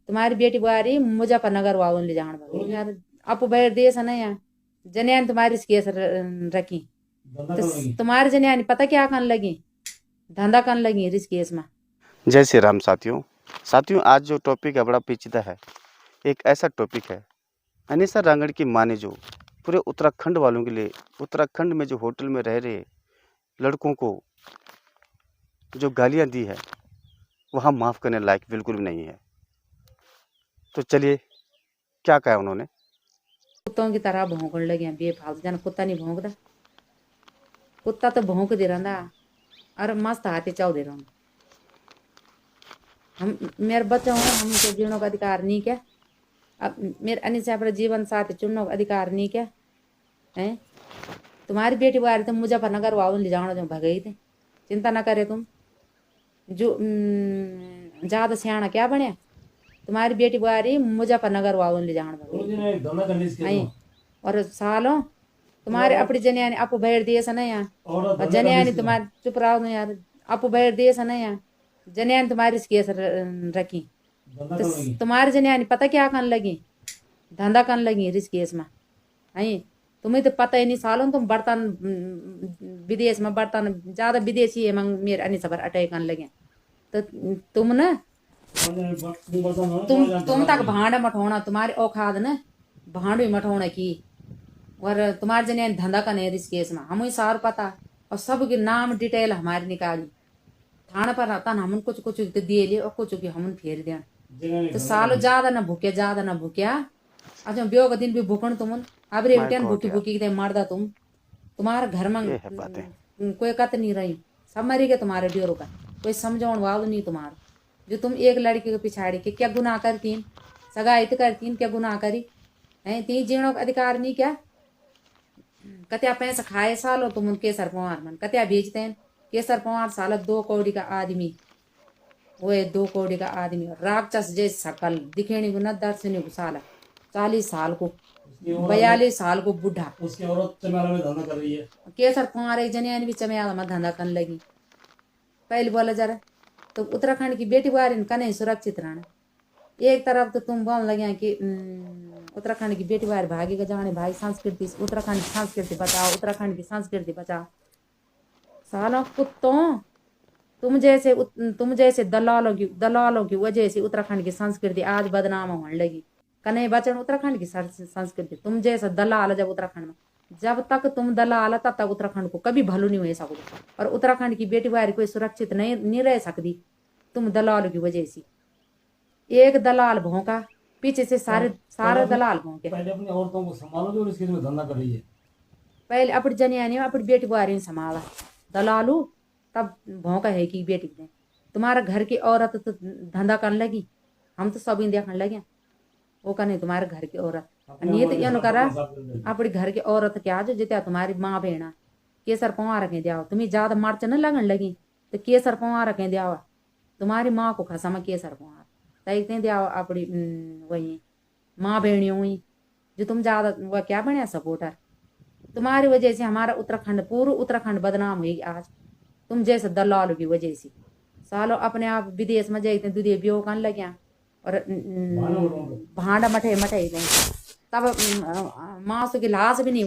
तुम्हारी बेटी बुआरी मुजफ्फरनगर वालों ले जान भाई यार आप बैर देश है ना यार जनियान तुम्हारी केस रखी तो तुम्हारे जनियान पता क्या करने लगी धंधा करने लगी इस केस में। जय श्री राम साथियों। आज जो टॉपिक है बड़ा पेचीदा है। एक ऐसा टॉपिक है अनीसा रांगड़ की माँ ने जो पूरे उत्तराखंड वालों के लिए उत्तराखंड में जो होटल में रह रहे लड़कों को जो गालियां दी है वह माफ़ करने लायक बिल्कुल भी नहीं है। तो चलिए क्या कहा उन्होंने। कुत्तों की तरह भौंकने लगे बेफालतू जान कुत्ता नहीं भौंकता कुत्ता तो भौंक दे रहा और मस्त हाथी चाव दे रहा हम मेरे बच्चा हो हमको जीने का अधिकार नहीं क्या अब मेरे अन्य से अपना जीवन साथी चुनने का अधिकार नहीं क्या है। तुम्हारी बेटी बारी तुम मुजफ्फरनगर वालों ले जाना जो भगई थे चिंता ना करे तुम जो ज्यादा सियाना क्या बने तुम्हारी बेटी बुआरी मुजफ्फरनगर वालों ले जान भाई और सालों तुम्हारे अपनी जनियानी अपू बैर दिए ना यहाँ जनियानी तुम्हारे चुप रहो ना यार अपू बैर दिए ना यहाँ जनियानी तुम्हारी केस रखी तो तुम्हारी जनियानी पता क्या करने लगी धंधा करने लगी इस केस में है। तुम्हें तो पता ही नहीं सालों तुम बर्तन विदेश में बर्तन ज्यादा विदेशी है मेरे अन्य सबर अटैक करने लगे तो तुम ना तुम तक भांड मठोना तुम्हारी औखाद न भांड भी मठोना की और तुम्हारे जने धंधा करने इस केस में हमें सार पता और सबके नाम डिटेल हमारे निकाली थाना पर रहता हम कुछ कुछ दिए लिए और कुछ हम फेर दिया तो सालो ज्यादा न भूकिया अच्छा ब्यो का दिन भी भूकन तुम अब रे बेटन भूकी भूकी के मरदा तुम तुम्हारे घर में कोई कत नहीं रही सब मरी गए तुम्हारे ड्योरों का कोई समझाने वाला नहीं तुम्हारा जो तुम एक लड़की के पिछाड़ी के क्या गुनाह करतीन सगाई तो करतीन क्या गुनाह करी है ती जीणों का अधिकार नहीं क्या कत्या पैसा खाए सालो तुम केसर पवार मन कत्या बेचते हैं केसर पवार साल 2 कौड़ी का आदमी वो 2 कौड़ी का आदमी राक्षस जैसे सकल दिखेणी को न दर्शनी को साला 40 साल को 42 साल को बुढ़ा उसकी औरत चमेला में धंधा कर रही है केसर पवार एक जनियान भी चमेला में धंधा करने लगी पहले बोला जरा तो उत्तराखंड की बेटी बुआरी कने सुरक्षित रहना एक तरफ तो तुम बोलने लगे कि उत्तराखंड की बेटी बुआरी भागी का जाने भाई संस्कृति उत्तराखंड की संस्कृति बचाओ उत्तराखंड की संस्कृति बचाओ सालों कुत्तों तुम जैसे दलालों की वजह से उत्तराखंड की संस्कृति आज बदनाम होने लगी कने बचन उत्तराखंड की संस्कृति तुम जैसा दलाल जब उत्तराखंड में जब तक तुम दलाल तब तक उत्तराखंड को कभी भलो नहीं हो सकता और उत्तराखंड की बेटी बारी कोई सुरक्षित नहीं रह सकती तुम दलाल की वजह से एक दलाल भौंका पीछे से सारे दलाल भौंके पहले अपनी औरतों को संभालो जो इसके में धंधा कर रही है पहले अपनी जनियानी अपनी बेटी बारी संभाला दलालू तब भौंका है कि बेटी ने तुम्हारा घर की औरत तो धंधा करने लगी हम तो सब देखने लगे वो कहने तुम्हारे घर की औरत नहीं तो ये करा अपने घर की औरत क्या जो जितना तुम्हारी माँ बहना केसर पवा रखे दिया तुम्हें ज्यादा मर्च न लगन लगी तो केसर पवा रखे दिया तुम्हारी माँ को खसमा केसर पवा तैते दिया अपनी वही माँ बहनियों हुई जो तुम ज्यादा वह क्या बने सपोर्टर तुम्हारी वजह से हमारा उत्तराखंड पूरा उत्तराखंड बदनाम हुई आज तुम जैसे दलाल की वजह से सालों अपने आप विदेश में जाते दूधे ब्यो करने लगे और भांडा मठे तब मांस की लाश भी नहीं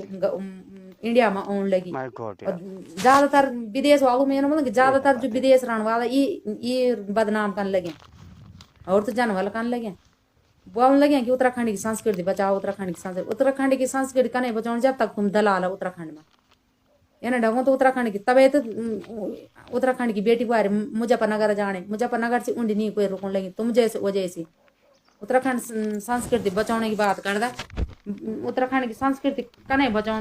इंडिया में आने लगी और ज्यादातर विदेश वालों में मतलब कि ज्यादातर जो विदेश रहने वाला ये बदनाम करने लगे और तो जाने वाला करने लगे बोलने लगे कि उत्तराखंड की संस्कृति बचाओ उत्तराखंड की संस्कृति कने बचाओ जब तक तुम दलाल है उत्तराखंड में यानी ढंगो तो उत्तराखंड की तबे तो उत्तराखंड की बेटी बुआरी मुजफ्फरनगर जाने मुजफ्फरनगर से उंडी नहीं कोई रोकने लगी तुम जैसे वजह से उत्तराखंड संस्कृति बचाने की बात कर दा उत्तराखंड की संस्कृति कने बचाओ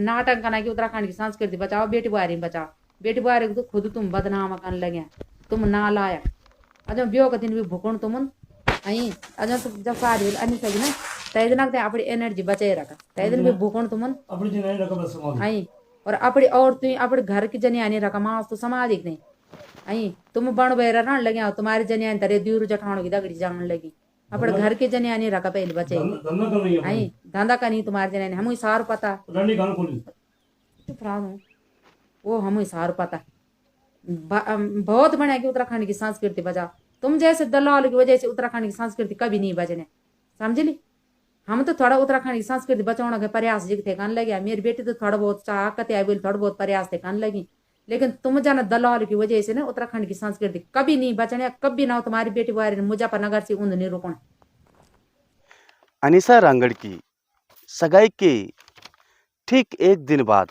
नाटक करना कि उत्तराखंड की संस्कृति बचाओ बेटी बुआरी को तो खुद तुम बदनाम करने लगे तुम ना लाया अजो ब्यो का दिन भी भूकण तुम अजो तो जब शादी अन्य सही ना तैदिन अपनी एनर्जी बचाए रखा तैदिन भी भूकण तुम और अपनी और तुम अपने घर की जनियानी रखा मास तो सामाजिक नहीं तुम बण बेरा रहने लगे तुम्हारी जनियानी तरे दूर जठाणों की दगड़ी जाने लगी अपने घर की जनियानी रखा पहले बचे धंधा का नहीं तुम्हारी जनियानी हमें सार पता वो हमें सार पता बहुत बढ़िया कि उत्तराखंड की संस्कृति बचा तुम जैसे दलाल की वजह से उत्तराखंड की संस्कृति कभी नहीं बचने, समझ ली। हम तो थोड़ा उत्तराखंड की संस्कृति बचाने के प्रयास जिगते करने लगे, मेरी बेटी तो थोड़ा बहुत ताकत आई बोली थोड़ा बहुत प्रयास थे करने लगी, लेकिन तुम जाना दलाल की वजह से ना उत्तराखंड की संस्कृति कभी नहीं बचने, कभी ना हो तुम्हारी बेटी वारी मुजफ्फरनगर से ऊंध नहीं रुकने। अनीसा रांगड़ की सगाई के ठीक एक दिन बाद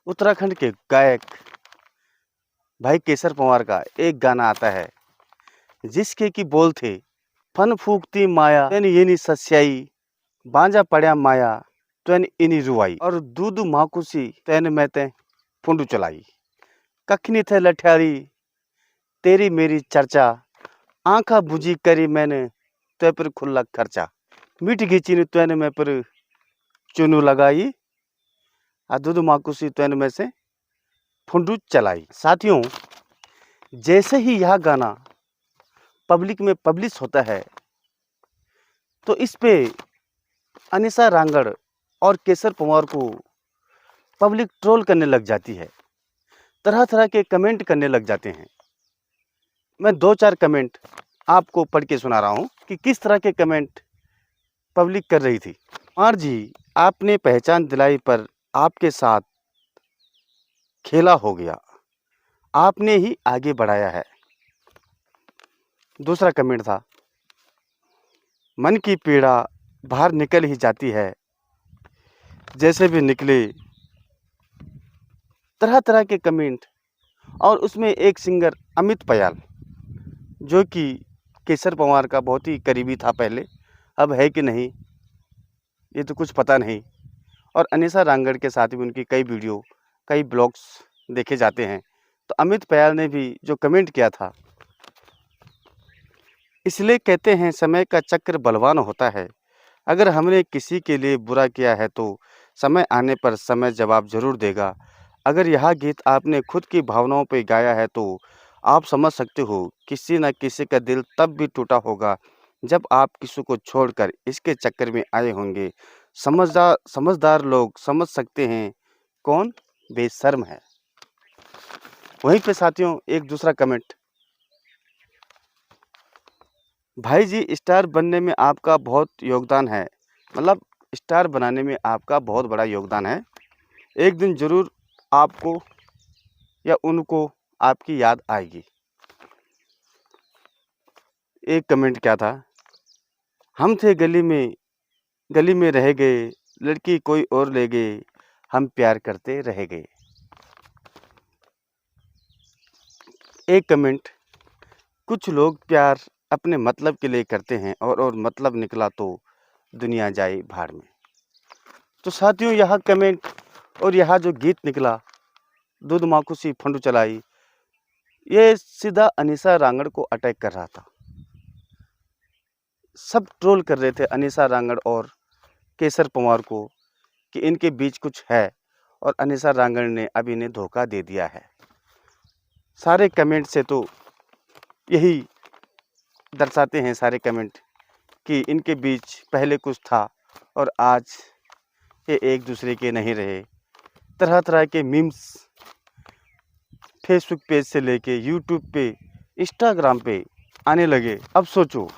उत्तराखंड के गायक भाई केसर पंवार का एक गाना आता है जिसके की बोल थे, फन फूकती माया तेन येनी सस्याई, बांजा पड़या माया तेन इनी रुआई, और दूध माकुसी तेन मैं ते फुंडू चलाई, कखनी थे लठ्यारी तेरी मेरी चर्चा, आंखा बुझी करी मैंने ते पर खुला खर्चा, मीठ घीची ने तेन मैं पर चुनू लगाई, आ दूध माकुसी तेन में से फुंडू चलाई। साथियों, जैसे ही यह गाना पब्लिक में पब्लिश होता है तो इस पे अनीसा रांगड़ और केसर पंवार को पब्लिक ट्रोल करने लग जाती है, तरह तरह के कमेंट करने लग जाते हैं। मैं 2-4 कमेंट आपको पढ़ के सुना रहा हूँ कि किस तरह के कमेंट पब्लिक कर रही थी। पंवार जी, आपने पहचान दिलाई पर आपके साथ खेला हो गया, आपने ही आगे बढ़ाया है। दूसरा कमेंट था, मन की पीड़ा बाहर निकल ही जाती है, जैसे भी निकले। तरह तरह के कमेंट। और उसमें एक सिंगर अमित पयाल जो कि केसर पंवार का बहुत ही करीबी था पहले, अब है कि नहीं ये तो कुछ पता नहीं। और अनीसा रांगड़ के साथ भी उनकी कई वीडियो, कई ब्लॉग्स देखे जाते हैं। तो अमित पयाल ने भी जो कमेंट किया था, इसलिए कहते हैं समय का चक्र बलवान होता है, अगर हमने किसी के लिए बुरा किया है तो समय आने पर समय जवाब ज़रूर देगा। अगर यह गीत आपने खुद की भावनाओं पे गाया है तो आप समझ सकते हो किसी न किसी का दिल तब भी टूटा होगा जब आप किसी को छोड़कर इसके चक्कर में आए होंगे। समझदार लोग समझ सकते हैं कौन बेशर्म है। वहीं पे साथियों एक दूसरा कमेंट, भाई जी स्टार बनने में आपका बहुत योगदान है, मतलब स्टार बनाने में आपका बहुत बड़ा योगदान है। एक दिन ज़रूर आपको या उनको आपकी याद आएगी। एक कमेंट क्या था, हम थे गली में रह गए, लड़की कोई और ले गए, हम प्यार करते रह गए। एक कमेंट, कुछ लोग प्यार अपने मतलब के लिए करते हैं और मतलब निकला तो दुनिया जाए भाड़ में। तो साथियों यह कमेंट और यह जो गीत निकला, दूध माकुसी फंडू चलाई, ये सीधा अनीसा रांगड़ को अटैक कर रहा था। सब ट्रोल कर रहे थे अनीसा रांगड़ और केसर पंवार को कि इनके बीच कुछ है और अनीसा रांगड़ ने अब इन्हें धोखा दे दिया है। सारे कमेंट से तो यही दर्शाते हैं सारे कमेंट कि इनके बीच पहले कुछ था और आज ये एक दूसरे के नहीं रहे। तरह तरह के मीम्स फेसबुक पेज से लेके यूट्यूब पे, इंस्टाग्राम पे आने लगे। अब सोचो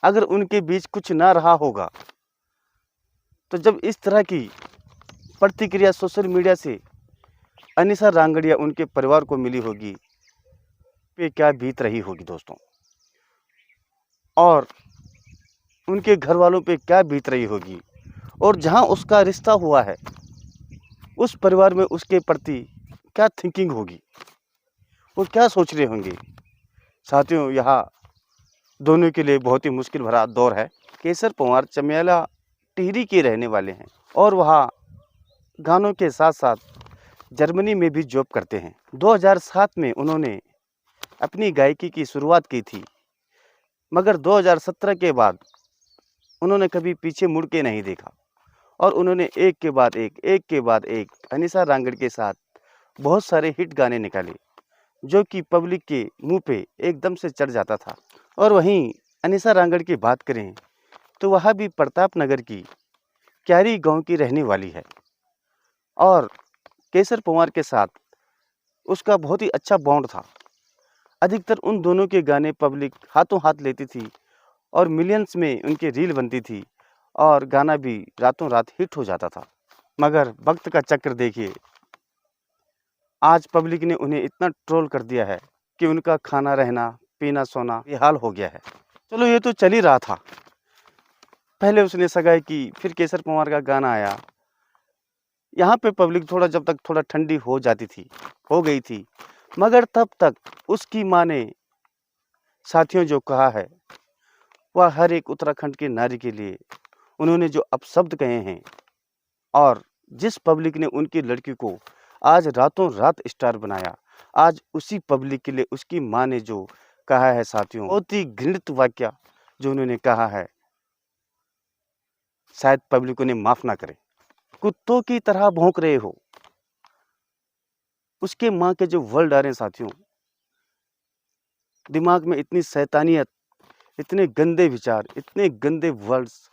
अगर उनके बीच कुछ ना रहा होगा तो जब इस तरह की प्रतिक्रिया सोशल मीडिया से अनीसा रांगड़ या उनके परिवार को मिली होगी पे क्या बीत रही होगी दोस्तों, और उनके घर वालों पे क्या बीत रही होगी, और जहां उसका रिश्ता हुआ है उस परिवार में उसके प्रति क्या थिंकिंग होगी, वो क्या सोच रहे होंगे। साथियों यह दोनों के लिए बहुत ही मुश्किल भरा दौर है। केसर पंवार चमियाला टिहरी के रहने वाले हैं और वहाँ गानों के साथ साथ जर्मनी में भी जॉब करते हैं। 2007 में उन्होंने अपनी गायकी की शुरुआत की थी, मगर 2017 के बाद उन्होंने कभी पीछे मुड़ के नहीं देखा और उन्होंने एक के बाद एक अनीसा रांगड़ के साथ बहुत सारे हिट गाने निकाले जो कि पब्लिक के मुंह पे एकदम से चढ़ जाता था। और वहीं अनीसा रांगड़ की बात करें तो वह भी प्रताप नगर की क्यारी गांव की रहने वाली है और केसर पंवार के साथ उसका बहुत ही अच्छा बॉन्ड था। अधिकतर उन दोनों के गाने पब्लिक हाथों हाथ लेती थी और मिलियंस में उनकी रील बनती थी और गाना भी रातों रात हिट हो जाता था। मगर वक्त का चक्र देखिए, आज पब्लिक ने उन्हें इतना ट्रोल कर दिया है कि उनका खाना रहना पीना सोना ये हाल हो गया है। चलो ये तो चल ही रहा था, पहले उसने सगाई की, फिर केसर कुमार का गाना आया। यहाँ पे पब्लिक थोड़ा जब तक थोड़ा ठंडी हो जाती थी, हो गई थी, मगर तब तक उसकी माँ ने साथियों जो कहा है वह हर एक उत्तराखंड की नारी के लिए उन्होंने जो अपशब्द कहे हैं और जिस पब्लिक ने उनकी लड़की को आज रातों रात स्टार बनाया, आज उसी पब्लिक के लिए उसकी माँ ने जो कहा है साथियों, बहुत ही घृणित वाक्य जो उन्होंने कहा है, शायद पब्लिक उन्हें माफ ना करे। कुत्तों की तरह भौंक रहे हो, उसके माँ के जो वर्ड आ रहे हैं साथियों, दिमाग में इतनी शैतानियत, इतने गंदे विचार, इतने गंदे वर्ड्स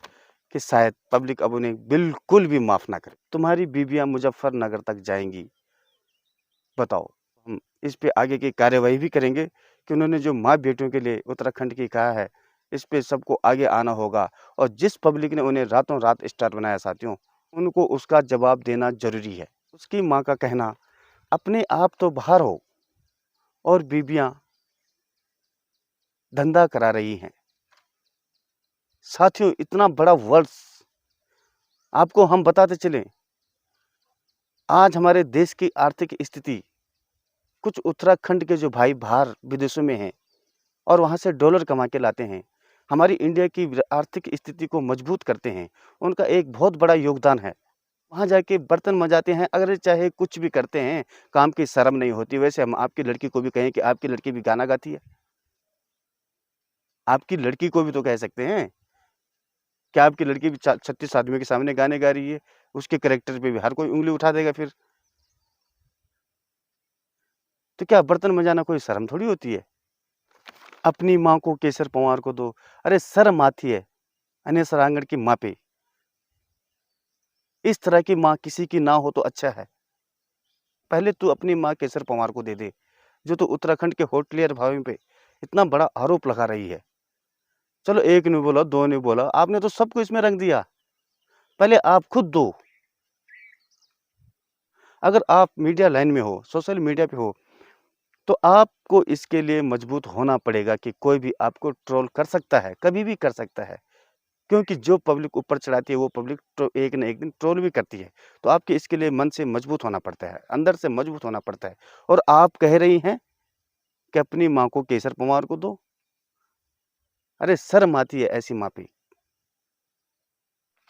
कि शायद पब्लिक अब उन्हें बिल्कुल भी माफ ना करे। तुम्हारी बीबियां मुजफ्फरनगर तक जाएंगी, बताओ। हम इस पे आगे की कार्यवाही भी करेंगे कि उन्होंने जो माँ बेटियों के लिए उत्तराखंड की कहा है, इस पे सबको आगे आना होगा और जिस पब्लिक ने उन्हें रातों रात स्टार बनाया साथियों, उनको उसका जवाब देना जरूरी है। उसकी माँ का कहना, अपने आप तो बाहर हो और बीबियां धंधा करा रही हैं। साथियों इतना बड़ा वर्ड्स आपको हम बताते चलें, आज हमारे देश की आर्थिक स्थिति, कुछ उत्तराखंड के जो भाई बाहर विदेशों में हैं और वहाँ से डॉलर कमा के लाते हैं, हमारी इंडिया की आर्थिक स्थिति को मजबूत करते हैं, उनका एक बहुत बड़ा योगदान है। वहाँ जाके बर्तन मजाते हैं, अगर चाहे कुछ भी करते हैं, काम की शर्म नहीं होती। वैसे हम आपकी लड़की को भी कहें कि आपकी लड़की भी गाना गाती है, आपकी लड़की को भी तो कह सकते हैं कि आपकी लड़की भी 36 आदमियों के सामने गाने गा रही है, उसके कैरेक्टर पे भी हर कोई उंगली उठा देगा फिर। तो क्या बर्तन मजाना कोई शर्म थोड़ी होती है? अपनी माँ को केसर पंवार को दो, अरे शर्म आती है अनेसा रांगड़ की माँ पे। इस तरह की माँ किसी की ना हो तो अच्छा है। पहले तू अपनी माँ केसर पंवार को दे दे, जो तो उत्तराखंड के होटलियर भाइयों पे इतना बड़ा आरोप लगा रही है। चलो एक ने बोला, दो ने बोला, आपने तो सबको इसमें रंग दिया। पहले आप खुद दो। अगर आप मीडिया लाइन में हो, सोशल मीडिया पे हो, तो आपको इसके लिए मजबूत होना पड़ेगा कि कोई भी आपको ट्रोल कर सकता है, कभी भी कर सकता है। क्योंकि जो पब्लिक ऊपर चढ़ाती है वो पब्लिक एक न एक दिन ट्रोल भी करती है। तो आपके इसके लिए मन से मजबूत होना पड़ता है, अंदर से मजबूत होना पड़ता है। और आप कह रही हैं कि अपनी माँ को केसर पंवार को दो, अरे शर्म आती है ऐसी माँ पे।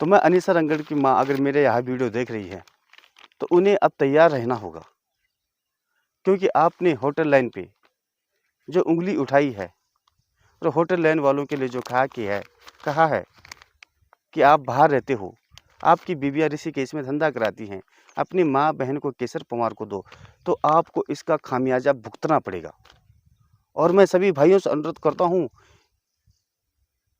तो मैं अनीसा रंगड़ की माँ अगर मेरे यहाँ वीडियो देख रही है तो उन्हें अब तैयार रहना होगा, क्योंकि आपने होटल लाइन पे जो उंगली उठाई है और होटल लाइन वालों के लिए जो कहा है कि आप बाहर रहते हो, आपकी बीबियाँ ऋषिकेश में धंधा कराती हैं, अपनी माँ बहन को केसर पंवार को दो, तो आपको इसका खामियाजा भुगतना पड़ेगा। और मैं सभी भाइयों से अनुरोध करता हूँ,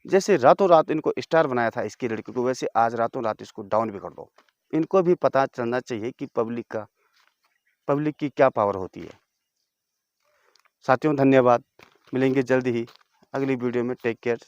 जैसे रातों रात इनको स्टार बनाया था इसकी लड़की को, वैसे आज रातों रात इसको डाउन भी कर दो। इनको भी पता चलना चाहिए कि पब्लिक की क्या पावर होती है। साथियों धन्यवाद, मिलेंगे जल्द ही अगली वीडियो में। Take care.